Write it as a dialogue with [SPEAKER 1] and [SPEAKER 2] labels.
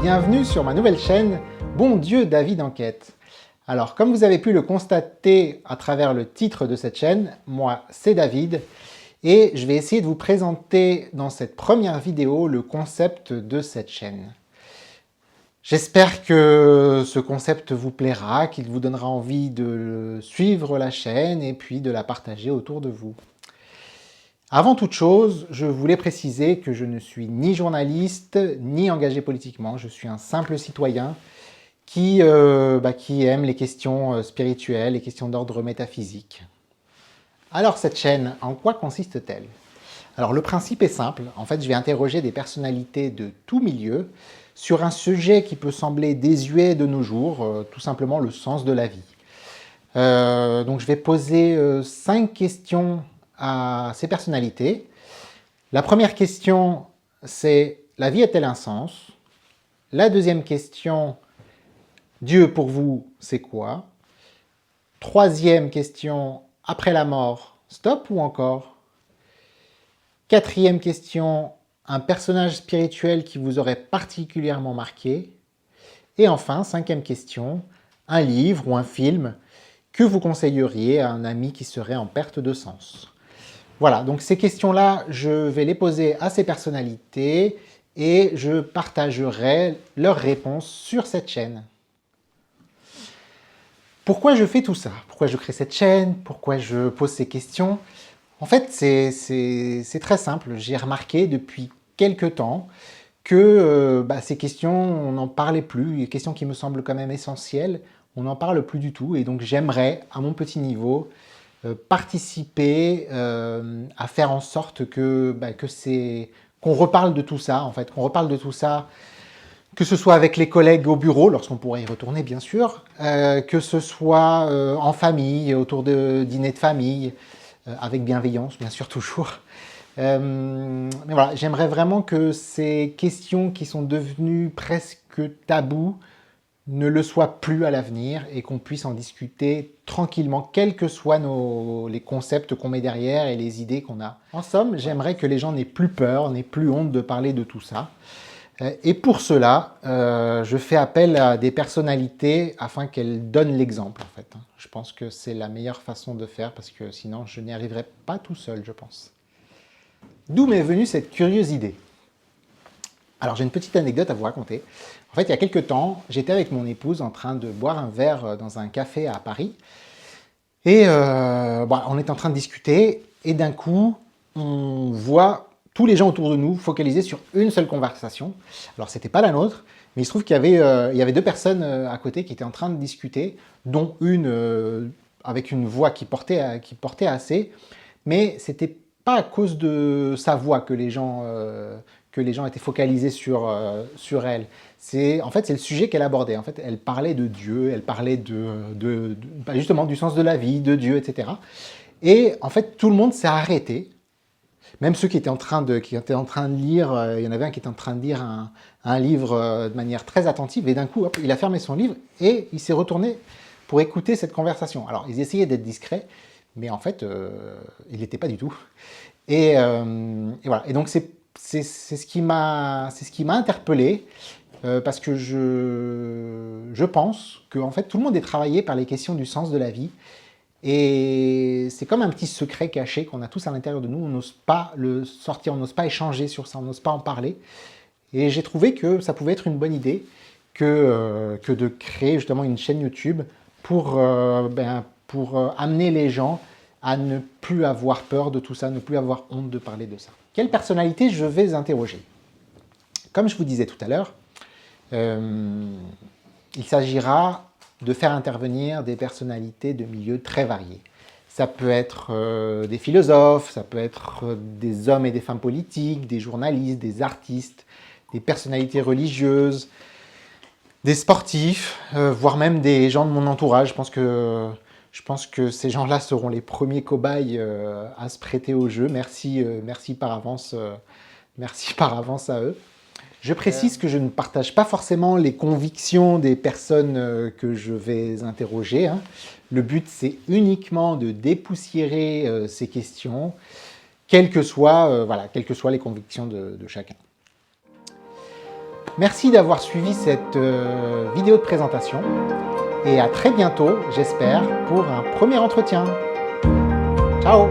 [SPEAKER 1] bienvenue sur ma nouvelle chaîne Bon Dieu David Enquête. Alors comme vous avez pu le constater à travers le titre de cette chaîne, moi c'est David et je vais essayer de vous présenter dans cette première vidéo le concept de cette chaîne. J'espère que ce concept vous plaira, qu'il vous donnera envie de suivre la chaîne et puis de la partager autour de vous. Avant toute chose, je voulais préciser que je ne suis ni journaliste, ni engagé politiquement. Je suis un simple citoyen qui aime les questions spirituelles, les questions d'ordre métaphysique. Alors cette chaîne, en quoi consiste-t-elle? Alors le principe est simple. En fait, je vais interroger des personnalités de tout milieu sur un sujet qui peut sembler désuet de nos jours, tout simplement le sens de la vie. Donc je vais poser 5 questions à ces personnalités. La première question, c'est « La vie a-t-elle un sens ?» La deuxième question, « Dieu pour vous, c'est quoi ?» Troisième question, « Après la mort, stop ou encore ?» Quatrième question, un personnage spirituel qui vous aurait particulièrement marqué. Et enfin, cinquième question, un livre ou un film que vous conseilleriez à un ami qui serait en perte de sens. Voilà, donc ces questions-là, je vais les poser à ces personnalités et je partagerai leurs réponses sur cette chaîne. Pourquoi je fais tout ça? Pourquoi je crée cette chaîne? Pourquoi je pose ces questions? En fait, c'est très simple. J'ai remarqué depuis quelques temps que ces questions, on n'en parlait plus. Les questions qui me semblent quand même essentielles, on n'en parle plus du tout. Et donc j'aimerais, à mon petit niveau, participer à faire en sorte que, qu'on reparle de tout ça, en fait, qu'on reparle de tout ça, que ce soit avec les collègues au bureau, lorsqu'on pourrait y retourner bien sûr, que ce soit en famille, autour de dîners de famille, avec bienveillance bien sûr toujours. Mais voilà, j'aimerais vraiment que ces questions qui sont devenues presque tabous ne le soient plus à l'avenir et qu'on puisse en discuter tranquillement, quels que soient les concepts qu'on met derrière et les idées qu'on a. En somme, j'aimerais que les gens n'aient plus peur, n'aient plus honte de parler de tout ça. Et pour cela, je fais appel à des personnalités afin qu'elles donnent l'exemple, en fait. Je pense que c'est la meilleure façon de faire parce que sinon, je n'y arriverai pas tout seul, je pense. D'où m'est venue cette curieuse idée? Alors, j'ai une petite anecdote à vous raconter. En fait, il y a quelques temps, j'étais avec mon épouse en train de boire un verre dans un café à Paris. Et on est en train de discuter et d'un coup, on voit tous les gens autour de nous focalisés sur une seule conversation. Alors, c'était pas la nôtre, mais il se trouve qu'il y avait deux personnes à côté qui étaient en train de discuter, dont une avec une voix qui portait assez, mais c'était pas à cause de sa voix que les gens étaient focalisés sur elle. En fait, c'est le sujet qu'elle abordait. En fait, elle parlait de Dieu, elle parlait justement du sens de la vie, de Dieu, etc. Et en fait, tout le monde s'est arrêté. Même ceux qui étaient en train de lire, il y en avait un qui était en train de lire un livre de manière très attentive, et d'un coup, hop, il a fermé son livre et il s'est retourné pour écouter cette conversation. Alors, ils essayaient d'être discrets, mais en fait, il n'était pas du tout. Et voilà. Et donc, c'est ce qui m'a interpellé, parce que je pense que en fait, tout le monde est travaillé par les questions du sens de la vie. Et c'est comme un petit secret caché qu'on a tous à l'intérieur de nous, on n'ose pas le sortir, on n'ose pas échanger sur ça, on n'ose pas en parler. Et j'ai trouvé que ça pouvait être une bonne idée que de créer justement une chaîne YouTube pour amener les gens à ne plus avoir peur de tout ça, ne plus avoir honte de parler de ça. Quelle personnalité je vais interroger? Comme je vous disais tout à l'heure, il s'agira de faire intervenir des personnalités de milieux très variés. Ça peut être des philosophes, ça peut être des hommes et des femmes politiques, des journalistes, des artistes, des personnalités religieuses, des sportifs, voire même des gens de mon entourage. Je pense que ces gens-là seront les premiers cobayes à se prêter au jeu. Merci par avance à eux. Je précise que je ne partage pas forcément les convictions des personnes que je vais interroger. Hein. Le but, c'est uniquement de dépoussiérer ces questions, quelles que soient les convictions de chacun. Merci d'avoir suivi cette vidéo de présentation et à très bientôt, j'espère, pour un premier entretien. Ciao!